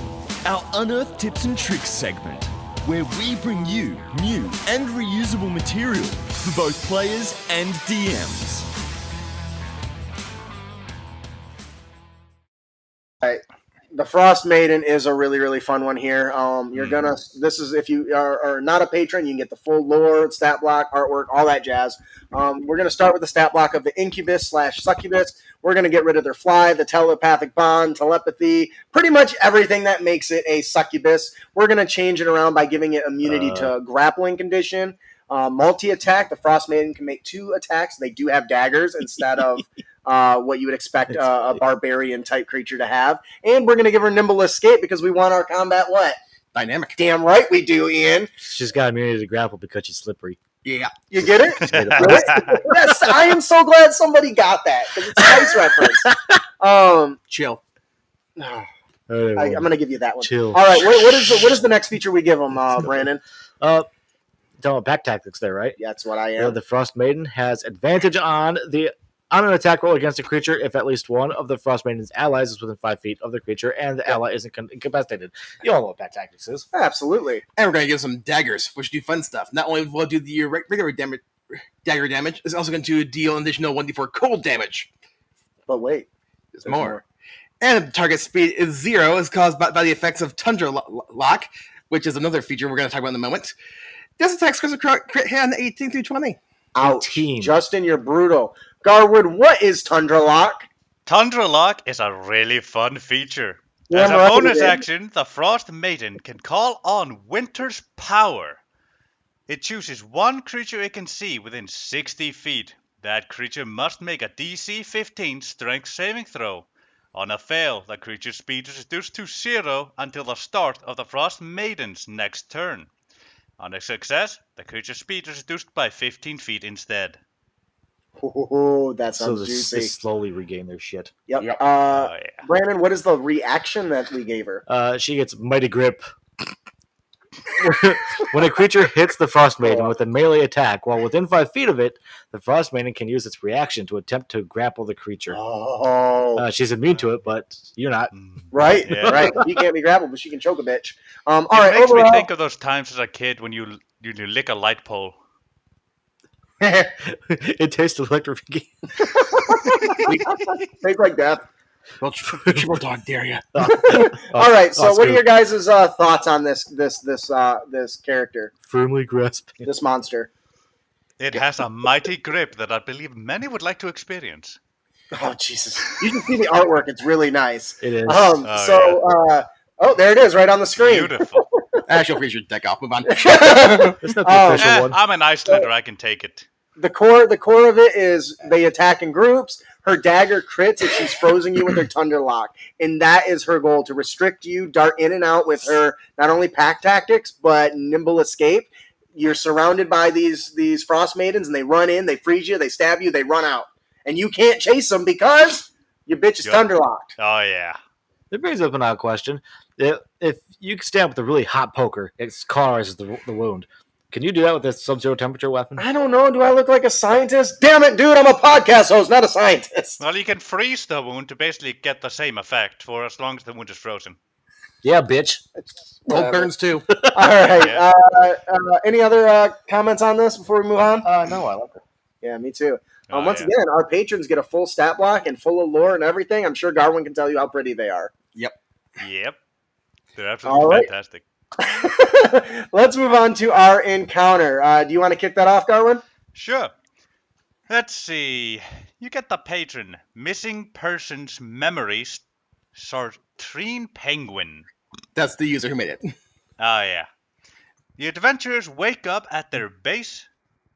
Our Unearthed Tips and Tricks segment, where we bring you new and reusable material for both players and DMs. All right. The Frost Maiden is a really, really fun one here. This is if you are not a patron, you can get the full lore, stat block, artwork, all that jazz. We're going to start with the stat block of the Incubus/Succubus. We're going to get rid of their fly, the telepathic bond, telepathy, pretty much everything that makes it a succubus. We're going to change it around by giving it immunity to a grappling condition. Multi-attack, the Frost Maiden can make 2 attacks. They do have daggers instead of what you would expect a barbarian-type creature to have. And we're going to give her nimble escape because we want our combat what? Dynamic. Damn right we do, Ian. She's got immunity to grapple because she's slippery. Yeah. You get it? Yes, I am so glad somebody got that because it's a nice reference. Chill. I'm going to give you that one. Chill. All right, what is the next feature we give them, Brandon? Talking about pack tactics there, right? Yeah, that's what I am. The Frost Maiden has advantage on an attack roll against a creature if at least one of the Frost Maiden's allies is within 5 feet of the creature and the ally isn't incapacitated. You all know what pack tactics is. Absolutely. And we're going to give some daggers, which do fun stuff. Not only will it do the regular dagger damage, it's also going to deal an additional 1d4 cold damage. But wait. There's more. And target speed is 0, is caused by the effects of Tundra Lock, which is another feature we're going to talk about in a moment. This attacks crit hit on 18 through 20. Ouch. 18. Justin, you're brutal. Garwood, what is Tundra Lock? Tundra Lock is a really fun feature. Yeah, As a right, bonus it is. action, the Frost Maiden can call on Winter's power. It chooses one creature it can see within 60 feet. That creature must make a DC 15 strength saving throw. On a fail, the creature's speed is reduced to 0 until the start of the Frost Maiden's next turn. On a success, the creature's speed is reduced by 15 feet instead. Ooh, that So sounds they juicy. slowly regain their shit. Yep. Yep. Oh, yeah. Brandon, what is the reaction that we gave her? She gets Mighty Grip. When a creature hits the Frost Maiden with a melee attack while within 5 feet of it, the Frost Maiden can use its reaction to attempt to grapple the creature. Oh, She's immune to it, but you're not. right, Yeah. right. She can't be grappled, but she can choke a bitch. All It right, makes me overall, think of those times as a kid when you lick a light pole. It tastes electrification. Tastes like death. Well, triple dog dare ya. All right, so what are Scoop. your guys' thoughts on this character, Firmly grasping. this monster? It has a mighty grip that I believe many would like to experience. Oh Jesus! You can see the artwork; it's really nice. It is. There it is, right on the screen. Beautiful. She'll freeze your deck off. Move on. It's not the official one. I'm an Icelander. I can take it. The core of it is they attack in groups. Her dagger crits if she's frozen you with her Thunder Lock, and that is her goal: to restrict you, dart in and out with her not only pack tactics but nimble escape. You're surrounded by these Frost Maidens, and they run in, they freeze you, they stab you, they run out, and you can't chase them because your bitch is Yep. Thunder Locked. Oh, yeah. It brings up an odd question. If you stab with a really hot poker, it cauterizes the wound. Can you do that with a sub-zero temperature weapon? I don't know. Do I look like a scientist? Damn it, dude! I'm a podcast host, not a scientist. Well, you can freeze the wound to basically get the same effect for as long as the wound is frozen. Yeah, bitch. Cold burns too. All right. Yeah. Any other comments on this before we move on? No, I like it. Yeah, me too. Oh, Once yeah. again, our patrons get a full stat block and full of lore and everything. I'm sure Garwin can tell you how pretty they are. Yep. They're All absolutely right. fantastic. Let's move on to our encounter. Do you want to kick that off, Garwin? Sure. Let's see. You get the patron. Missing Persons Memories. Sartrine Penguin. That's the user who made it. Oh, yeah. The adventurers wake up at their base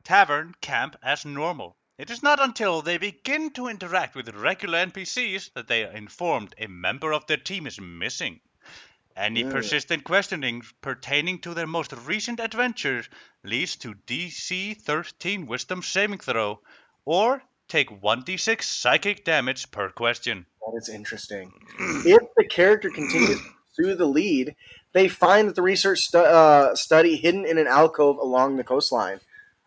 tavern camp as normal. It is not until they begin to interact with regular NPCs that they are informed a member of their team is missing. Any persistent questioning pertaining to their most recent adventure leads to DC 13 Wisdom saving throw, or take 1d6 psychic damage per question. That is interesting. If the character continues to pursue the lead, they find that the research study hidden in an alcove along the coastline.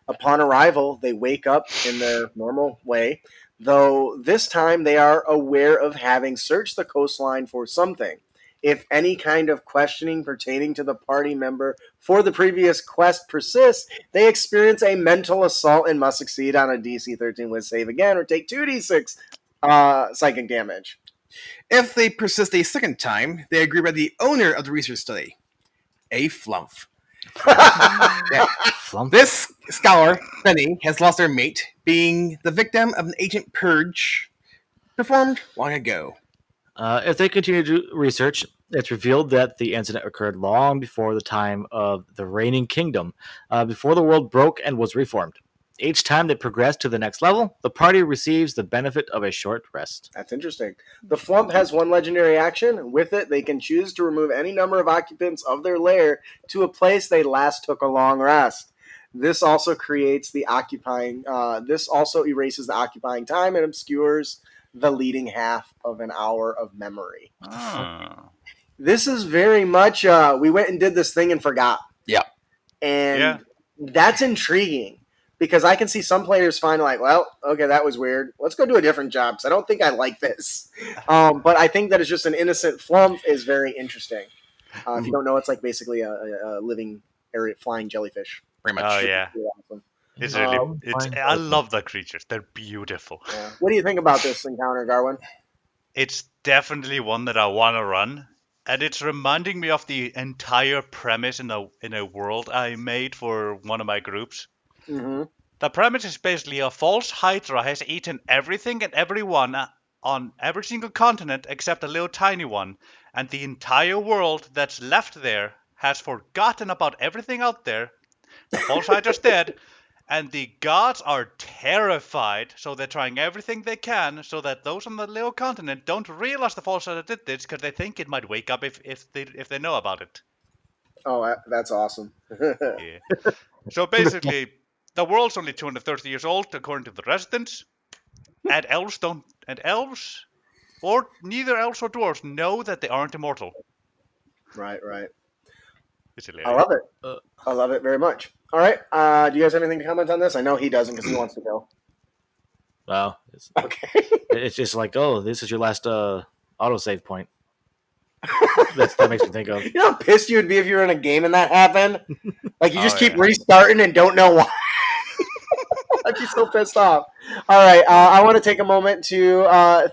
Upon arrival, they wake up in their normal way, though this time they are aware of having searched the coastline for something. If any kind of questioning pertaining to the party member for the previous quest persists, they experience a mental assault and must succeed on a DC 13 with save again or take 2d6 psychic damage. If they persist a second time, they agree by the owner of the research study. A flump. Yeah. Flump. This scholar, Benny, has lost her mate, being the victim of an agent purge performed long ago. If they continue to do research, it's revealed that the incident occurred long before the time of the reigning kingdom, before the world broke and was reformed. Each time they progress to the next level, the party receives the benefit of a short rest. That's interesting. The Flump has one legendary action. With it, they can choose to remove any number of occupants of their lair to a place they last took a long rest. This also creates the occupying. This also erases the occupying time and obscures the leading half of an hour of memory. Oh. This is very much. We went and did this thing and forgot. Yeah. And that's intriguing. Because I can see some players find like, well, okay, that was weird. Let's go do a different job because I don't think I like this. But I think that it's just an innocent flump is very interesting. If you don't know, it's like basically a living area flying jellyfish. Very much. Oh, yeah. Really awesome. It's really. I love the creatures. They're beautiful. Yeah. What do you think about this encounter, Garwin? It's definitely one that I want to run. And it's reminding me of the entire premise in a world I made for one of my groups. Mm-hmm. The premise is basically a false Hydra has eaten everything and everyone on every single continent except a little tiny one, and the entire world that's left there has forgotten about everything out there. The false Hydra's dead, and the gods are terrified, so they're trying everything they can so that those on the little continent don't realize the false Hydra did this because they think it might wake up if they know about it. Oh, that's awesome. Yeah. So basically, the world's only 230 years old according to the residents, and elves or neither elves or dwarves know that they aren't immortal. Right. It's I hilarious. love it. I love it very much. All right. Do you guys have anything to comment on this? I know he doesn't because he wants to go. Well, Okay. it's just like, oh, this is your last autosave point. That makes me think of. You know how pissed you would be if you were in a game and that happened? Like you just keep yeah. restarting and don't know why. I'd be so pissed off. All right. I want to take a moment to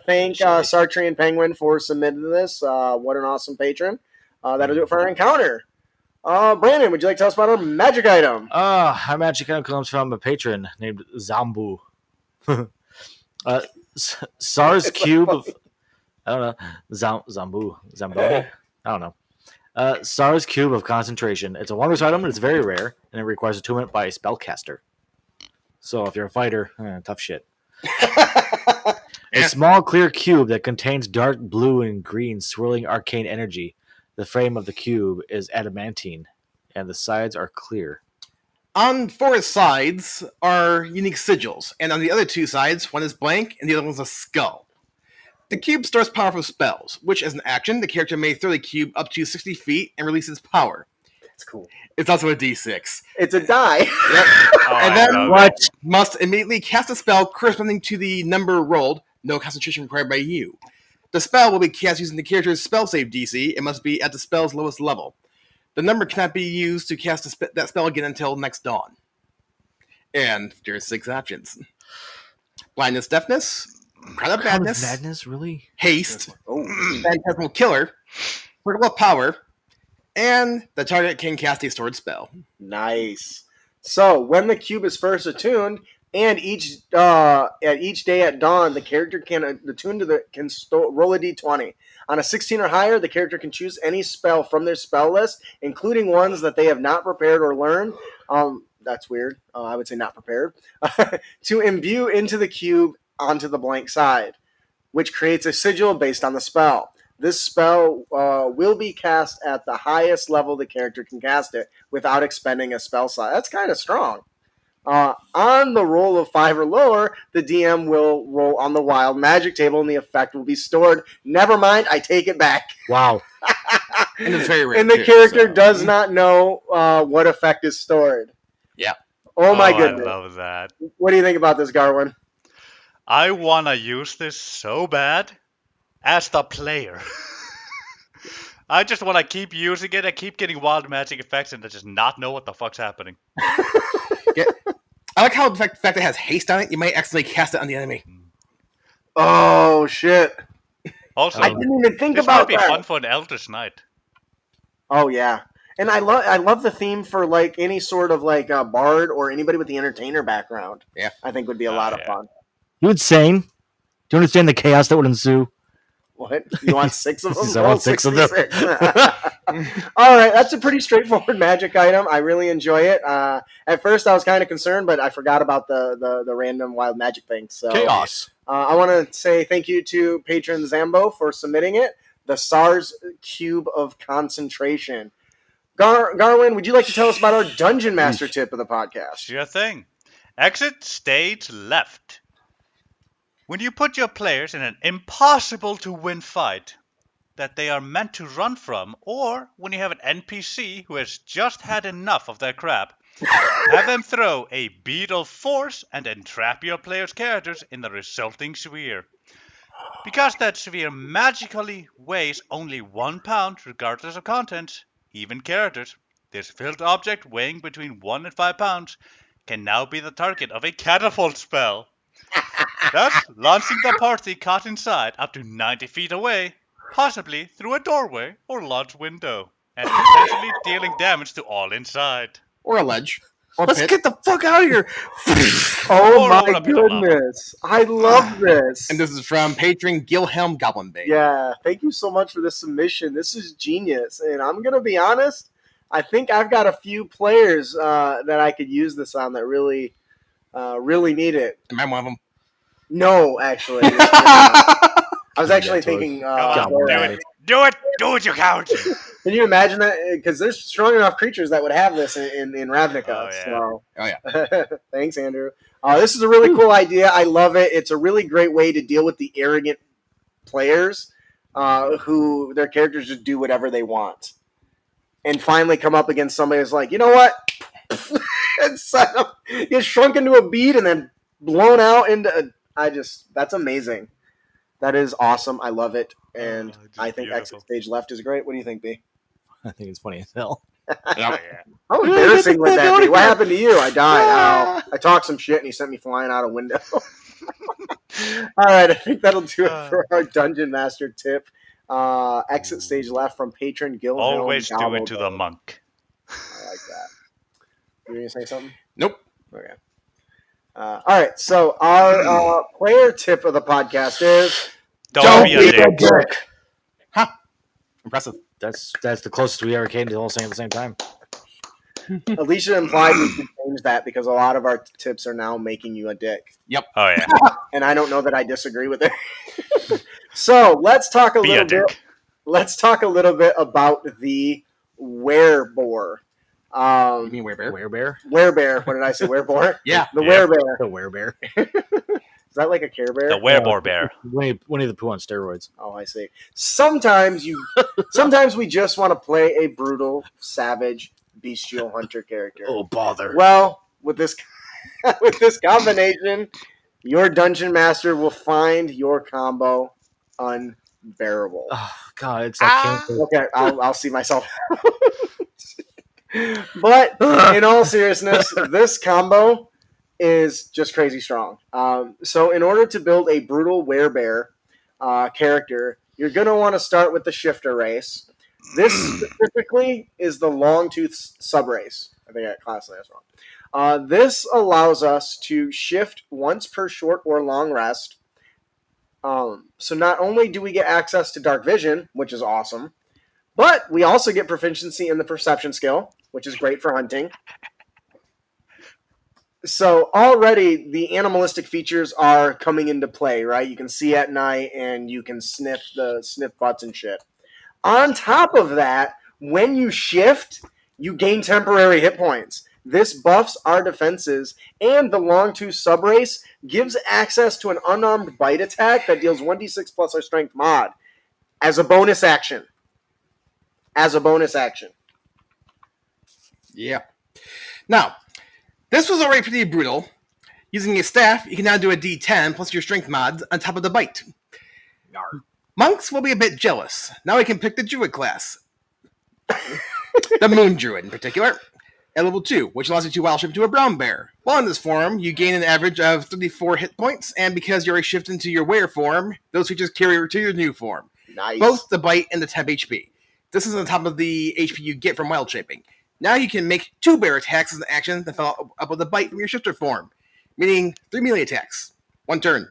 thank Sartre and Penguin for submitting this. What an awesome patron. That'll do it for our encounter. Brandon, would you like to tell us about our magic item? Our magic item comes from a patron named Zambu. SARS cube of, I don't know, Zamboni? I don't know. SARS cube of concentration. It's a wondrous item, and it's very rare, and it requires attunement by a spellcaster. So if you're a fighter, tough shit. A small clear cube that contains dark blue and green swirling arcane energy. The frame of the cube is adamantine, and the sides are clear. On 4 sides are unique sigils, and on the other 2 sides, one is blank and the other one's a skull. The cube stores powerful spells, which as an action, the character may throw the cube up to 60 feet and release its power. That's cool. It's also a d6. It's a die. Yep. Oh, And I then love what it. must immediately cast a spell corresponding to the number rolled, no concentration required by you. The spell will be cast using the character's spell save DC and must be at the spell's lowest level. The number cannot be used to cast that spell again until next dawn. And there's 6 options. Blindness, Deafness, Crown of Madness, Madness, really? Haste, Oh, Phantasmal Killer, Circle of Power, and the target can cast a stored spell. nice. So when the cube is first attuned, and each day at dawn, the character can attune to roll a d20. On a 16 or higher, the character can choose any spell from their spell list, including ones that they have not prepared or learned. That's weird. I would say not prepared. To imbue into the cube onto the blank side, which creates a sigil based on the spell. This spell will be cast at the highest level the character can cast it without expending a spell slot. That's kind of strong. On the roll of 5 or lower, the DM will roll on the wild magic table and the effect will be stored. Never mind, I take it back. Wow. And it's very rare. And the too, character so. does not know what effect is stored. Yeah. Oh my goodness. I love that. What do you think about this, Garwin? I want to use this so bad as the player. I just want to keep using it and keep getting wild magic effects and to just not know what the fuck's happening. Yeah. I like how the fact that it has haste on it, you might accidentally cast it on the enemy. Oh, shit. Also, I didn't even think this about might be that. fun for an Eldritch Knight. Oh, yeah. And I love the theme for like any sort of like bard or anybody with the entertainer background. Yeah. I think would be a lot of yeah. fun. You insane? Do you understand the chaos that would ensue? What? You want 6 of them? I want 6 of them. 66. All right, that's a pretty straightforward magic item. I really enjoy it. At first, I was kind of concerned, but I forgot about the random wild magic thing. So Chaos. I want to say thank you to patron Zambo for submitting it. The SARS cube of concentration. Garwin, would you like to tell us about our Dungeon Master tip of the podcast? Sure thing. Exit stage left. When you put your players in an impossible-to-win fight that they are meant to run from, or when you have an NPC who has just had enough of their crap, have them throw a bead of force and entrap your players' characters in the resulting sphere. Because that sphere magically weighs only 1 pound regardless of content, even characters, this filled object weighing between 1 and 5 pounds can now be the target of a catapult spell. Thus, launching the party caught inside up to 90 feet away, possibly through a doorway or large window, and potentially dealing damage to all inside. Or a ledge. Or Let's pit. get the fuck out of here. Oh Or my roll a pit of lava. goodness. I love this. And this is from patron 𝙀𝙭𝙥𝙧𝙧𝙀𝙀𝙀𝙀𝙀. Yeah, thank you so much for this submission. This is genius. And I'm going to be honest, I think I've got a few players that I could use this on that really need it. Am I one of them? No, actually. you're not. I was actually Yeah, totally. thinking. Come on, do Borat. it. Do it. Do it, you count. Can you imagine that? Because there's strong enough creatures that would have this in Ravnica. Oh, yeah. So. Oh, yeah. Thanks, Andrew. This is a really cool idea. I love it. It's a really great way to deal with the arrogant players who their characters just do whatever they want. And finally come up against somebody who's like, you know what? Get shrunk into a bead and then blown out into that's amazing. That is awesome. I love it. And I think beautiful. Exit Stage Left is great. What do you think, B? I think it's funny as hell. Oh, yeah. How embarrassing was that, B? What happened to you? I died. I talked some shit and he sent me flying out a window. All right, I think that'll do it for our Dungeon Master tip. Exit Stage Left from patron 𝙀𝙭𝙥𝙧𝙧𝙀𝙀. Always do it to the monk. I like that. You going to say something? Nope. Okay. All right, so our player tip of the podcast is Don't be a dick. Huh. Impressive. That's the closest we ever came to all saying at the same time. Alicia implied we should change that because a lot of our tips are now making you a dick. Oh, yeah. And I don't know that I disagree with it. So let's talk a Be little a bit. dick. Let's talk a little bit about the werebore. You mean werebear? Werebear? Werebear. What did I say? Werebore? Yeah. The Yep. werebear. The werebear. Is that like a Care Bear? The werebore bear. Winnie the Pooh on steroids. Oh, I see. Sometimes we just want to play a brutal, savage, bestial hunter character. Oh, bother. Well, with this combination, your dungeon master will find your combo unbearable. Oh, God, it's like cancer. Okay, I'll see myself. But in all seriousness, this combo is just crazy strong. So in order to build a brutal werebear character, you're going to want to start with the shifter race. This specifically is the Longtooth subrace. I think I classically that's wrong. This allows us to shift once per short or long rest. So not only do we get access to dark vision, which is awesome, but we also get proficiency in the perception skill, which is great for hunting. So already the animalistic features are coming into play, right? You can see at night and you can sniff butts and shit. On top of that, when you shift, you gain temporary hit points. This buffs our defenses, and the Longtooth subrace gives access to an unarmed bite attack that deals 1d6 plus our strength mod as a bonus action. Yeah. Now, this was already pretty brutal. Using a staff, you can now do a d10 plus your strength mods on top of the bite. Monks will be a bit jealous. Now we can pick the druid class. The moon druid in particular. At level 2, which allows you to wild shift to a brown bear. While in this form, you gain an average of 34 hit points, and because you're a shift into your were form, those features carry over to your new form. Nice. Both the bite and the temp HP. This is on top of the HP you get from wild shaping. Now you can make 2 bear attacks as an action that follow up with the bite from your shifter form, meaning 3 melee attacks. 1 turn.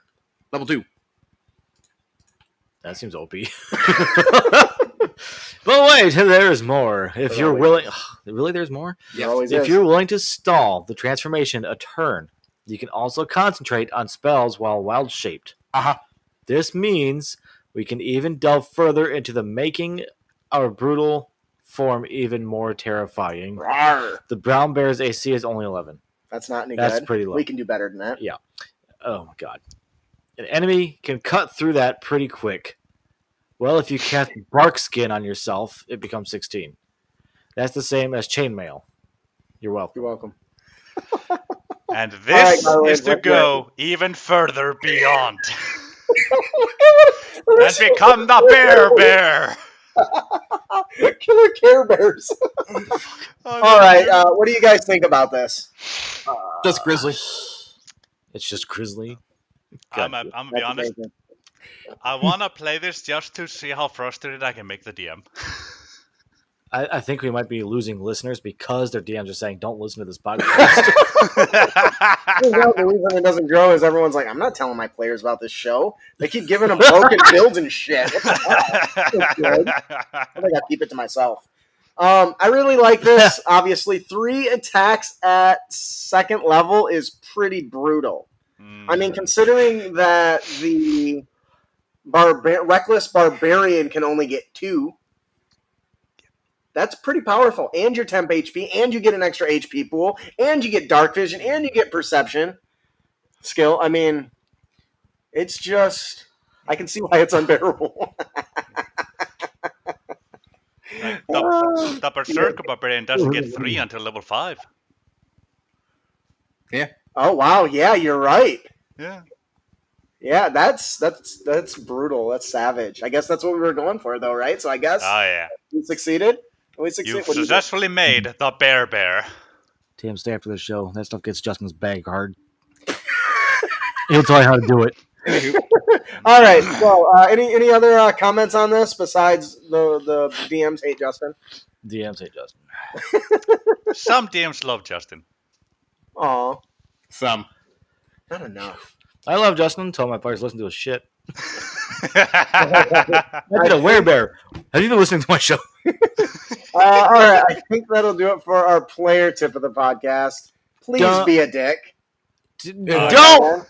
Level 2. That seems OP. But wait, there is more. If you're willing... Really, there's more? There always If is. you're willing to stall the transformation a turn, you can also concentrate on spells while wild-shaped. Uh-huh. This means we can even delve further into the making our brutal form even more terrifying. Rawr. The brown bear's AC is only 11. That's not any That's good. pretty low. We can do better than that. Yeah. Oh, my God. An enemy can cut through that pretty quick. Well, if you cast bark skin on yourself, it becomes 16. That's the same as chainmail. You're welcome. You're welcome. And this All right, is to let's go even further beyond. And become the bear. Killer Care Bears. All right, what do you guys think about this? Just grizzly. It's just grizzly. I'm gonna be That's honest. amazing. I wanna play this just to see how frustrated I can make the DM. I think we might be losing listeners because their DMs are saying, "Don't listen to this podcast." Well, the reason it doesn't grow is everyone's like, I'm not telling my players about this show. They keep giving them broken builds and shit. What the hell? I think I'll keep it to myself. I really like this. Obviously, 3 attacks at second level is pretty brutal. I mean, considering that the Reckless Barbarian can only get 2, that's pretty powerful. And you're temp HP, and you get an extra HP pool, and you get Dark Vision, and you get Perception skill. I mean, it's just... I can see why it's unbearable. The Berserker Barbarian doesn't get 3 until level 5. Yeah. Oh, wow. Yeah, you're right. Yeah. Yeah, that's brutal. That's savage. I guess that's what we were going for, though, right? So I guess Oh, yeah. we succeeded. You've successfully made the Bear. Tim, stay after the show. That stuff gets Justin's bag hard. He'll tell you how to do it. All right. So, any other comments on this besides the DMs hate Justin? DMs hate Justin. Some DMs love Justin. Aw, Some. not enough. I love Justin until my players listen to his shit. I did a werebear. Have you been listening to my show? All right. I think that'll do it for our player tip of the podcast. Please be a dick. Don't.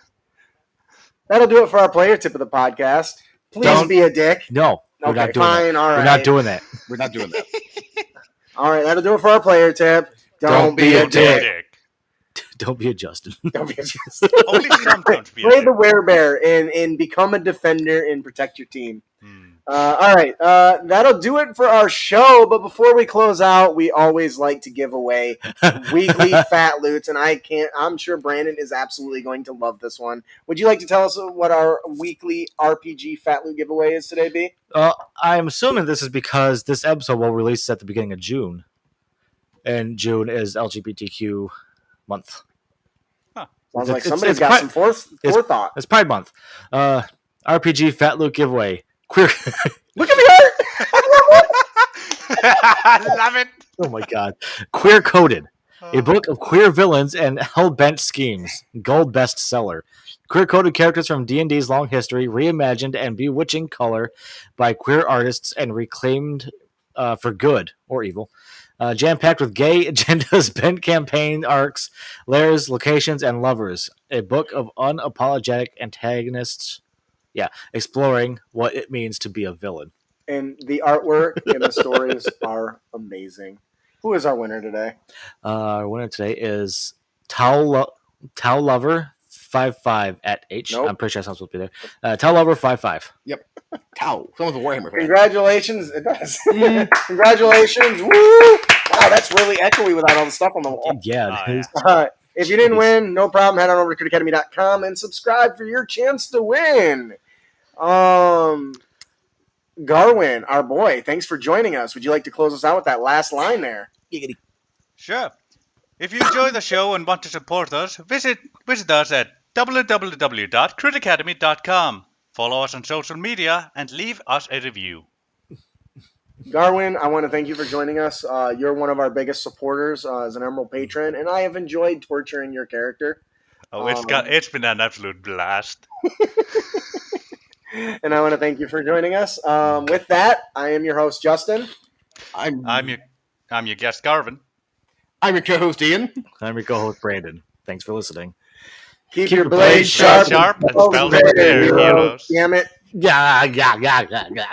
That'll do it for our player tip of the podcast. Please be a dick. No, we're Okay, not doing fine. that. All right. We're not doing that. We're not doing that. All right. That'll do it for our player tip. Don't be a dick. Don't be a Justin. Don't be a dick. Only sometimes be a Play dick. the werebear and become a defender and protect your team. All right. That'll do it for our show. But before we close out, we always like to give away weekly fat loots. And I'm sure Brandon is absolutely going to love this one. Would you like to tell us what our weekly RPG fat loot giveaway is today, B? I'm assuming this is because this episode will release at the beginning of June. And June is LGBTQ month. Sounds like somebody's got some forethought. It's Pride Month. RPG fat loot giveaway. Queer. Look at me hurt! I love it. Oh my god. Queer Coded. A book of queer villains and hell-bent schemes. Gold bestseller. Queer-coded characters from D&D's long history, reimagined and bewitching color by queer artists and reclaimed for good or evil. Jam-packed with gay agendas, bent campaign arcs, layers, locations, and lovers. A book of unapologetic antagonists, exploring what it means to be a villain. And the artwork and the stories are amazing. Who is our winner today? Our winner today is Tau Lover 55 at H. Nope. I'm pretty sure I'm supposed to be there. Tau Lover 55. Yep. Cow. Someone's a Warhammer fan. Congratulations. It does. Congratulations. Woo! Wow, that's really echoey without all the stuff on the wall. Yeah. Oh, yeah. If you didn't win, no problem. Head on over to critacademy.com and subscribe for your chance to win. Garwin, our boy, thanks for joining us. Would you like to close us out with that last line there? Sure. If you enjoy the show and want to support us, visit us at www.critacademy.com. Follow us on social media and leave us a review. Garwin, I want to thank you for joining us. You're one of our biggest supporters as an Emerald patron, and I have enjoyed torturing your character. Oh, it's been an absolute blast. And I want to thank you for joining us. With that, I am your host, Justin. I'm your guest, Garvin. I'm your co-host, Ian. I'm your co-host, Brandon. Thanks for listening. Keep your blades sharp and spells prepared, heroes. Damn it. Yeah.